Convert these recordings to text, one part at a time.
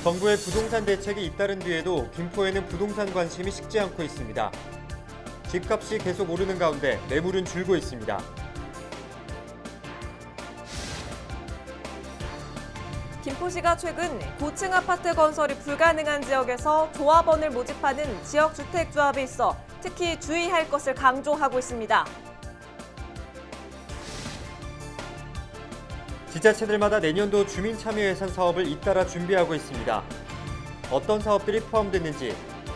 정부의 부동산 대책이 잇따른 뒤에도 김포에는 부동산 관심이 식지 않고 있습니다. 집값이 계속 오르는 가운데 매물은 줄고 있습니다. 김포시가 최근 고층 아파트 건설이 불가능한 지역에서 조합원을 모집하는 지역주택조합이 있어 특히 주의할 것을 강조하고 있습니다. 지자체들마다 내년도 주민참여예산 사업을 잇따라 준비하고 있습니다. 어떤 사업들이 포함됐는지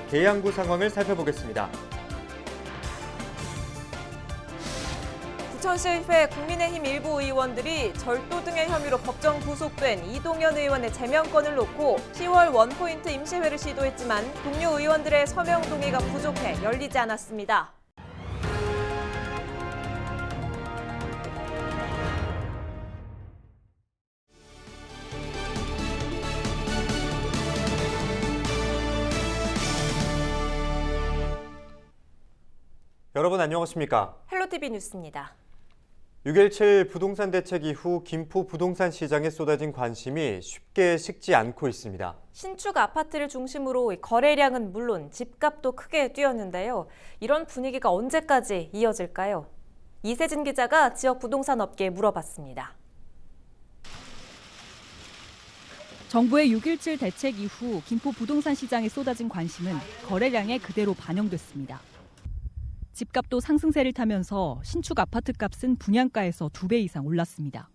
계양구 상황을 살펴보겠습니다. 부천시의회 국민의힘 일부 의원들이 절도 등의 혐의로 법정 구속된 이동연 의원의 제명권을 놓고 10월 원포인트 임시회를 시도했지만 동료 의원들의 서명 동의가 부족해 열리지 않았습니다. 여러분 안녕하십니까? 헬로티비 뉴스입니다. 6.17 부동산 대책 이후 김포 부동산 시장에 쏟아진 관심이 쉽게 식지 않고 있습니다. 신축 아파트를 중심으로 거래량은 물론 집값도 크게 뛰었는데요. 이런 분위기가 언제까지 이어질까요? 이세진 기자가 지역 부동산 업계에 물어봤습니다. 정부의 6.17 대책 이후 김포 부동산 시장에 쏟아진 관심은 거래량에 그대로 반영됐습니다. 집값도 상승세를 타면서 신축 아파트 값은 분양가에서 2배 이상 올랐습니다.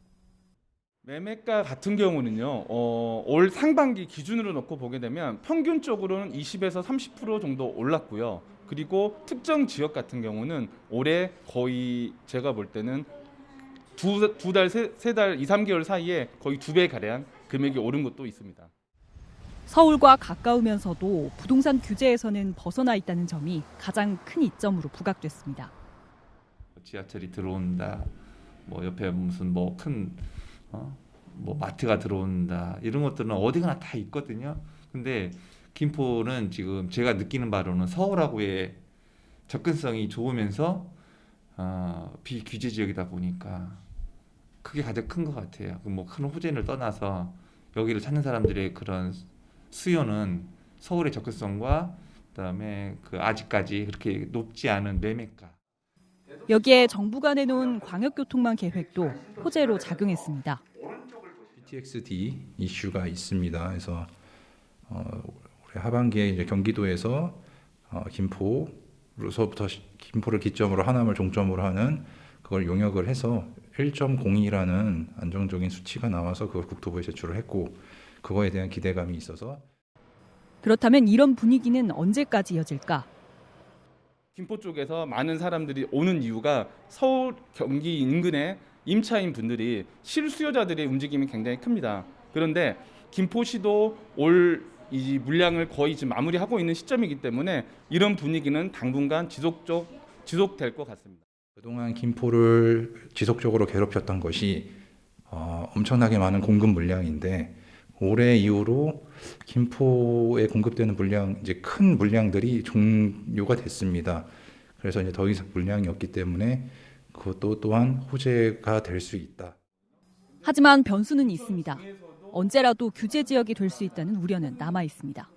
매매가 같은 경우는요, 올 상반기 기준으로 놓고 보게 되면 평균적으로는 20에서 30% 정도 올랐고요. 그리고 특정 지역 같은 경우는 올해 거의 제가 볼 때는 두 달, 세 달, 2, 3개월 사이에 거의 2배 가량 금액이 오른 곳도 있습니다. 서울과 가까우면서도 부동산 규제에서는 벗어나 있다는 점이 가장 큰 이점으로 부각됐습니다. 지하철이 들어온다, 뭐 옆에 무슨 뭐 큰 뭐 마트가 들어온다, 이런 것들은 어디가나 다 있거든요. 근데 김포는 지금 제가 느끼는 바로는 서울하고의 접근성이 좋으면서 비규제 지역이다 보니까 그게 가장 큰 것 같아요. 뭐 큰 호재를 떠나서 여기를 찾는 사람들의 그런 수요는 서울의 접근성과 그다음에 아직까지 그렇게 높지 않은 매매가. 여기에 정부가 내놓은 광역교통망 계획도 호재로 작용했습니다. PTX-D 이슈가 있습니다. 그래서 올해 하반기에 이제 경기도에서 김포를 기점으로 하남을 종점으로 하는 그걸 용역을 해서 1.02라는 안정적인 수치가 나와서 그걸 국토부에 제출을 했고, 그거에 대한 기대감이 있어서. 그렇다면 이런 분위기는 언제까지 이어질까? 김포 쪽에서 많은 사람들이 오는 이유가 서울 경기 인근에 임차인 분들이 실수요자들의 움직임이 굉장히 큽니다. 그런데 김포시도 올 이 물량을 거의 지금 마무리하고 있는 시점이기 때문에 이런 분위기는 당분간 지속될 것 같습니다. 그동안 김포를 지속적으로 괴롭혔던 것이 엄청나게 많은 공급 물량인데, 올해 이후로 김포에 공급되는 물량, 이제 큰 물량들이 종료가 됐습니다. 그래서 이제 더 이상 물량이 없기 때문에 그것도 또한 호재가 될 수 있다. 하지만 변수는 있습니다. 언제라도 규제 지역이 될 수 있다는 우려는 남아 있습니다.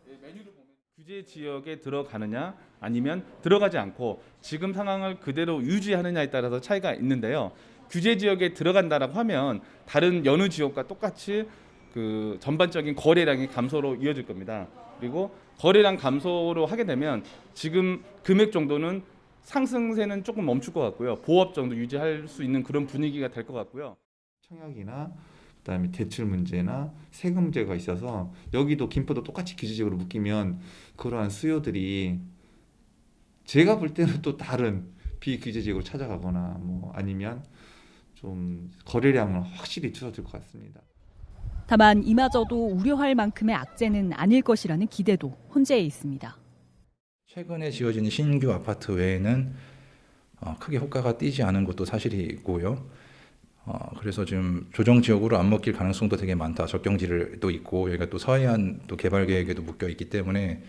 규제 지역에 들어가느냐 아니면 들어가지 않고 지금 상황을 그대로 유지하느냐에 따라서 차이가 있는데요. 규제 지역에 들어간다라고 하면 다른 여느 지역과 똑같이 그 전반적인 거래량이 감소로 이어질 겁니다. 그리고 거래량 감소로 하게 되면 지금 금액 정도는 상승세는 조금 멈출 것 같고요. 보합 정도 유지할 수 있는 그런 분위기가 될 것 같고요. 청약이나 그다음에 대출 문제나 세금 문제가 있어서 여기도 김포도 똑같이 규제적으로 묶이면 그러한 수요들이 제가 볼 때는 또 다른 비규제 지역으로 찾아가거나 뭐 아니면 좀 거래량은 확실히 줄어들 것 같습니다. 다만 이마저도 우려할 만큼의 악재는 아닐 것이라는 기대도 혼재해 있습니다. 최근에 지어진 신규 아파트 외에는 크게 효과가 띄지 않은 것도 사실이고요. 그래서 지금 조정 지역으로 안 먹힐 가능성도 되게 많다. 적경지도 있고 여기가 또 서해안 또 개발 계획에도 묶여 있기 때문에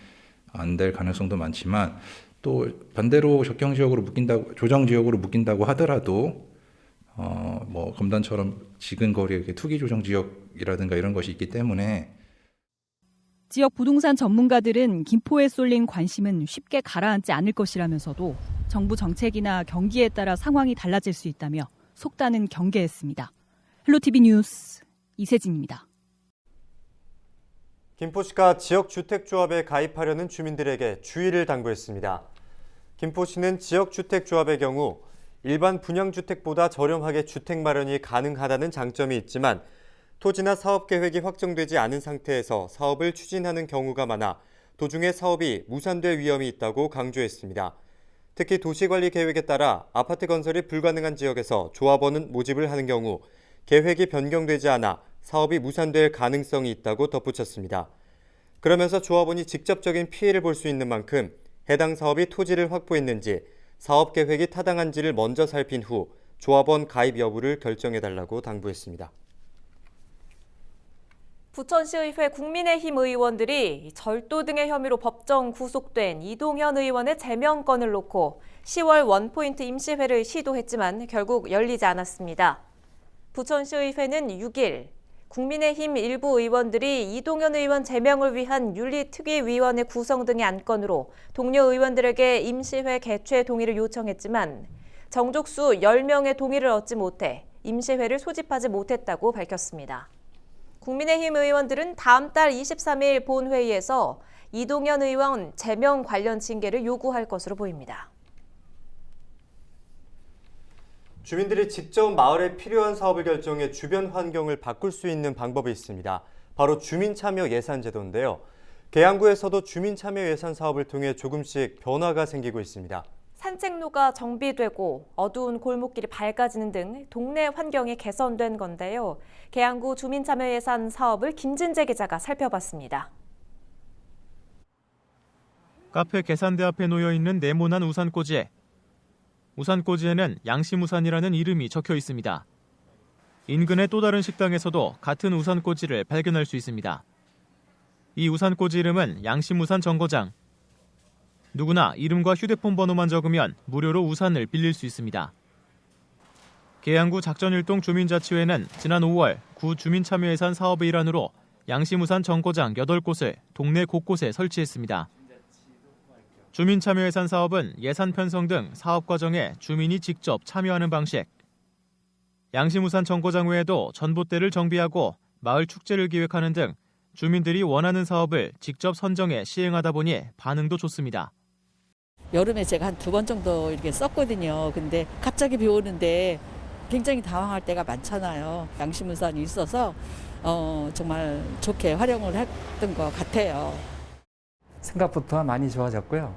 안 될 가능성도 많지만, 또 반대로 적경 지역으로 묶인다고, 조정 지역으로 묶인다고 하더라도 뭐 검단처럼 지근거리에 투기 조정 지역이라든가 이런 것이 있기 때문에. 지역 부동산 전문가들은 김포에 쏠린 관심은 쉽게 가라앉지 않을 것이라면서도 정부 정책이나 경기에 따라 상황이 달라질 수 있다며 속단은 경계했습니다. 헬로티비 뉴스 이세진입니다. 김포시가 지역주택조합에 가입하려는 주민들에게 주의를 당부했습니다. 김포시는 지역주택조합의 경우 일반 분양주택보다 저렴하게 주택 마련이 가능하다는 장점이 있지만 토지나 사업 계획이 확정되지 않은 상태에서 사업을 추진하는 경우가 많아 도중에 사업이 무산될 위험이 있다고 강조했습니다. 특히 도시관리 계획에 따라 아파트 건설이 불가능한 지역에서 조합원은 모집을 하는 경우 계획이 변경되지 않아 사업이 무산될 가능성이 있다고 덧붙였습니다. 그러면서 조합원이 직접적인 피해를 볼 수 있는 만큼 해당 사업이 토지를 확보했는지 사업 계획이 타당한지를 먼저 살핀 후 조합원 가입 여부를 결정해달라고 당부했습니다. 부천시의회 국민의힘 의원들이 절도 등의 혐의로 법정 구속된 이동현 의원의 제명건을 놓고 10월 원포인트 임시회를 시도했지만 결국 열리지 않았습니다. 부천시의회는 6일 국민의힘 일부 의원들이 이동현 의원 제명을 위한 윤리특위위원회 구성 등의 안건으로 동료 의원들에게 임시회 개최 동의를 요청했지만 정족수 10명의 동의를 얻지 못해 임시회를 소집하지 못했다고 밝혔습니다. 국민의힘 의원들은 다음 달 23일 본회의에서 이동현 의원 제명 관련 징계를 요구할 것으로 보입니다. 주민들이 직접 마을에 필요한 사업을 결정해 주변 환경을 바꿀 수 있는 방법이 있습니다. 바로 주민참여 예산제도인데요. 계양구에서도 주민참여 예산 사업을 통해 조금씩 변화가 생기고 있습니다. 산책로가 정비되고 어두운 골목길이 밝아지는 등 동네 환경이 개선된 건데요. 계양구 주민참여 예산 사업을 김진재 기자가 살펴봤습니다. 카페 계산대 앞에 놓여있는 네모난 우산꽂이에 우산꽂이에는 양심우산이라는 이름이 적혀 있습니다. 인근의 또 다른 식당에서도 같은 우산꽂이를 발견할 수 있습니다. 이 우산꽂이 이름은 양심우산 정거장. 누구나 이름과 휴대폰 번호만 적으면 무료로 우산을 빌릴 수 있습니다. 계양구 작전일동 주민자치회는 지난 5월 구 주민참여예산 사업의 일환으로 양심우산 정거장 8곳을 동네 곳곳에 설치했습니다. 주민참여예산 사업은 예산 편성 등 사업 과정에 주민이 직접 참여하는 방식. 양심우산 정거장 외에도 전봇대를 정비하고 마을 축제를 기획하는 등 주민들이 원하는 사업을 직접 선정해 시행하다 보니 반응도 좋습니다. 여름에 제가 한 2번 정도 이렇게 썼거든요. 근데 갑자기 비 오는데 굉장히 당황할 때가 많잖아요. 양심우산이 있어서 정말 좋게 활용을 했던 것 같아요. 생각부터 많이 좋아졌고요.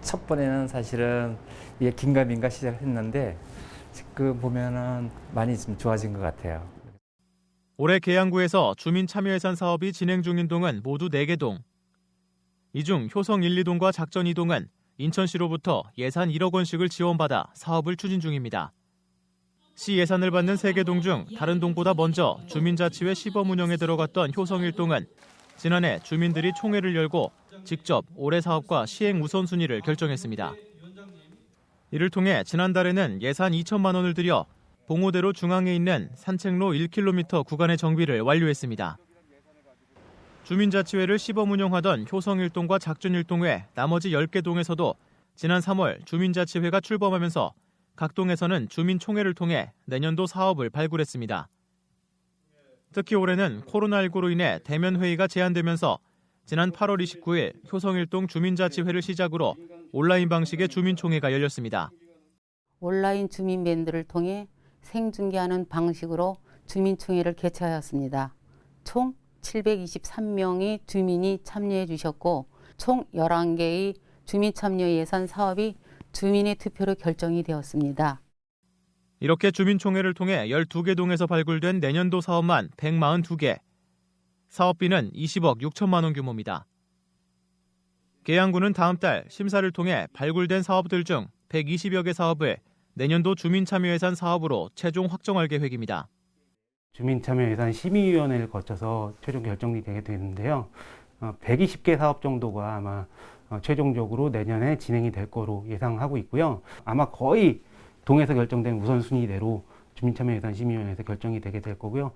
첫 번에는 사실은 이게 긴가민가 시작했는데 지금 보면은 많이 좀 좋아진 것 같아요. 올해 계양구에서 주민참여예산 사업이 진행 중인 동은 모두 4개 동. 이 중 효성 1, 2동과 작전 2동은 인천시로부터 예산 1억 원씩을 지원받아 사업을 추진 중입니다. 시 예산을 받는 3개 동 중 다른 동보다 먼저 주민자치회 시범 운영에 들어갔던 효성 1동은 지난해 주민들이 총회를 열고 직접 올해 사업과 시행 우선순위를 결정했습니다. 이를 통해 지난달에는 예산 2천만 원을 들여 봉오대로 중앙에 있는 산책로 1km 구간의 정비를 완료했습니다. 주민자치회를 시범 운영하던 효성 1동과 작전 1동 외 나머지 10개 동에서도 지난 3월 주민자치회가 출범하면서 각 동에서는 주민총회를 통해 내년도 사업을 발굴했습니다. 특히 올해는 코로나19로 인해 대면 회의가 제한되면서 지난 8월 29일 효성 1동 주민자치회를 시작으로 온라인 방식의 주민총회가 열렸습니다. 온라인 주민밴드를 통해 생중계하는 방식으로 주민총회를 개최하였습니다. 총 723명의 주민이 참여해 주셨고 총 11개의 주민참여 예산 사업이 주민의 투표로 결정이 되었습니다. 이렇게 주민총회를 통해 12개 동에서 발굴된 내년도 사업만 142개. 사업비는 20억 6천만 원 규모입니다. 계양구는 다음 달 심사를 통해 발굴된 사업들 중 120여 개 사업을 내년도 주민참여예산 사업으로 최종 확정할 계획입니다. 주민참여예산 심의위원회를 거쳐서 최종 결정이 되게 되는데요. 120개 사업 정도가 아마 최종적으로 내년에 진행이 될 거로 예상하고 있고요. 아마 거의 동에서 결정된 우선순위대로 주민참여예산 심의위원회에서 결정이 되게 될 거고요.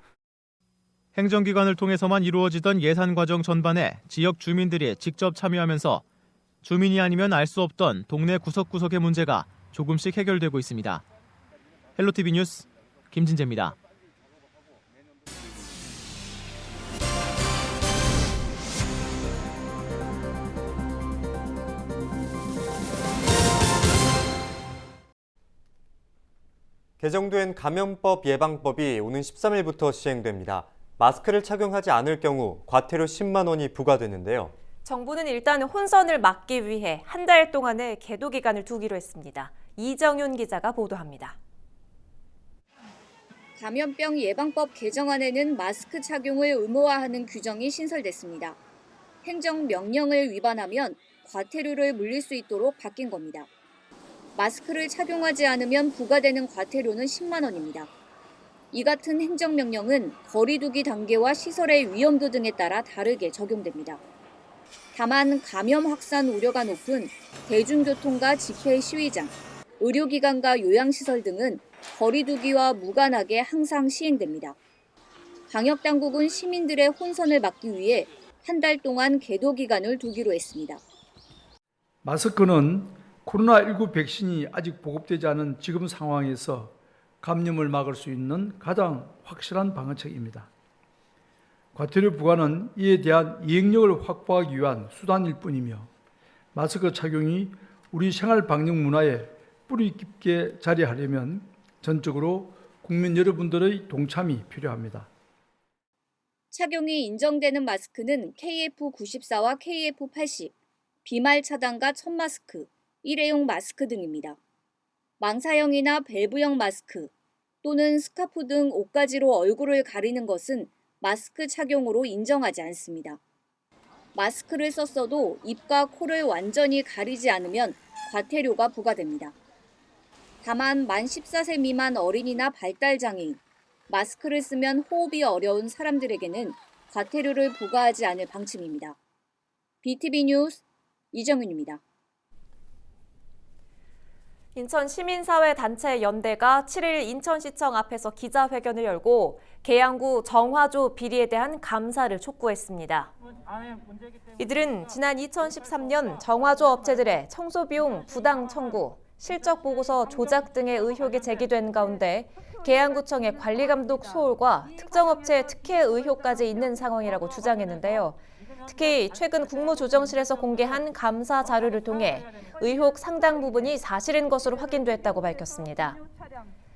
행정기관을 통해서만 이루어지던 예산 과정 전반에 지역 주민들이 직접 참여하면서 주민이 아니면 알 수 없던 동네 구석구석의 문제가 조금씩 해결되고 있습니다. 헬로티비 뉴스 김진재입니다. 개정된 감염법 예방법이 오는 13일부터 시행됩니다. 마스크를 착용하지 않을 경우 과태료 10만 원이 부과되는데요. 정부는 일단 혼선을 막기 위해 한 달 동안의 계도 기간을 두기로 했습니다. 이정윤 기자가 보도합니다. 감염병 예방법 개정안에는 마스크 착용을 의무화하는 규정이 신설됐습니다. 행정명령을 위반하면 과태료를 물릴 수 있도록 바뀐 겁니다. 마스크를 착용하지 않으면 부과되는 과태료는 10만 원입니다. 이 같은 행정명령은 거리두기 단계와 시설의 위험도 등에 따라 다르게 적용됩니다. 다만 감염 확산 우려가 높은 대중교통과 집회 시위장, 의료기관과 요양시설 등은 거리두기와 무관하게 항상 시행됩니다. 방역당국은 시민들의 혼선을 막기 위해 한 달 동안 계도 기간을 두기로 했습니다. 마스크는 코로나19 백신이 아직 보급되지 않은 지금 상황에서 감염을 막을 수 있는 가장 확실한 방어책입니다. 과태료 부과는 이에 대한 이행력을 확보하기 위한 수단일 뿐이며 마스크 착용이 우리 생활 방역 문화에 뿌리 깊게 자리하려면 전적으로 국민 여러분들의 동참이 필요합니다. 착용이 인정되는 마스크는 KF94와 KF80, 비말 차단과 첫 마스크, 일회용 마스크 등입니다. 망사형이나 밸브형 마스크 또는 스카프 등 옷가지로 얼굴을 가리는 것은 마스크 착용으로 인정하지 않습니다. 마스크를 썼어도 입과 코를 완전히 가리지 않으면 과태료가 부과됩니다. 다만 만 14세 미만 어린이나 발달장애인, 마스크를 쓰면 호흡이 어려운 사람들에게는 과태료를 부과하지 않을 방침입니다. BTV 뉴스 이정윤입니다. 인천 시민사회단체 연대가 7일 인천시청 앞에서 기자회견을 열고 계양구 정화조 비리에 대한 감사를 촉구했습니다. 이들은 지난 2013년 정화조 업체들의 청소비용 부당 청구, 실적 보고서 조작 등의 의혹이 제기된 가운데 계양구청의 관리감독 소홀과 특정 업체의 특혜 의혹까지 있는 상황이라고 주장했는데요. 특히 최근 국무조정실에서 공개한 감사 자료를 통해 의혹 상당 부분이 사실인 것으로 확인됐다고 밝혔습니다.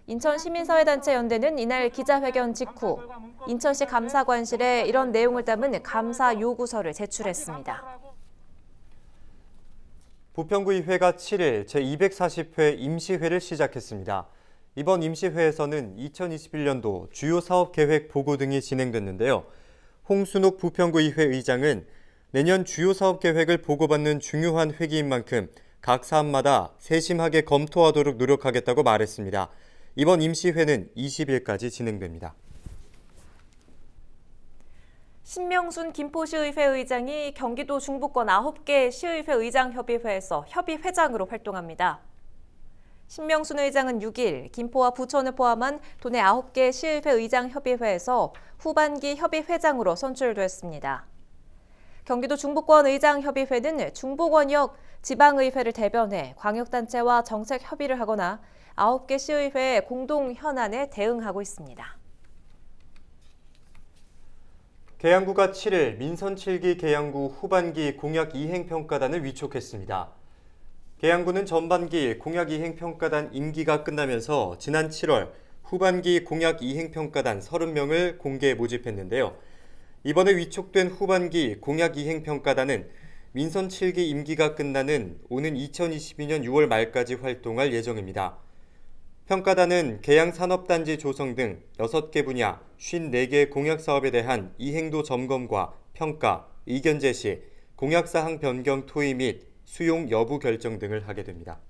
인천시민사회단체 연대는 이날 기자회견 직후 인천시 감사관실에 이런 내용을 담은 감사 요구서를 제출했습니다. 부평구의회가 7일 제240회 임시회를 시작했습니다. 이번 임시회에서는 2021년도 주요 사업계획 보고 등이 진행됐는데요. 홍순옥 부평구의회 의장은 내년 주요 사업계획을 보고받는 중요한 회기인 만큼 각 사안마다 세심하게 검토하도록 노력하겠다고 말했습니다. 이번 임시회는 20일까지 진행됩니다. 신명순 김포시의회 의장이 경기도 중부권 9개 시의회 의장협의회에서 협의회장으로 활동합니다. 신명순 의장은 6일 김포와 부천을 포함한 도내 9개 시의회 의장협의회에서 후반기 협의회장으로 선출됐습니다. 경기도 중부권 의장협의회는 중부권역 지방의회를 대변해 광역단체와 정책 협의를 하거나 9개 시의회의 공동 현안에 대응하고 있습니다. 계양구가 7일 민선 7기 계양구 후반기 공약 이행평가단을 위촉했습니다. 계양구는 전반기 공약 이행평가단 임기가 끝나면서 지난 7월 후반기 공약 이행평가단 30명을 공개 모집했는데요. 이번에 위촉된 후반기 공약 이행평가단은 민선 7기 임기가 끝나는 오는 2022년 6월 말까지 활동할 예정입니다. 평가단은 계양산업단지 조성 등 6개 분야 54개 공약사업에 대한 이행도 점검과 평가, 의견 제시, 공약사항 변경 토의 및 수용 여부 결정 등을 하게 됩니다.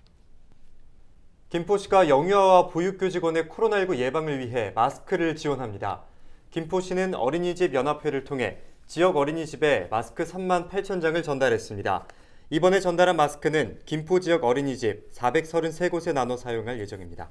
김포시가 영유아와 보육교직원의 코로나19 예방을 위해 마스크를 지원합니다. 김포시는 어린이집 연합회를 통해 지역 어린이집에 마스크 3만 8천 장을 전달했습니다. 이번에 전달한 마스크는 김포 지역 어린이집 433곳에 나눠 사용할 예정입니다.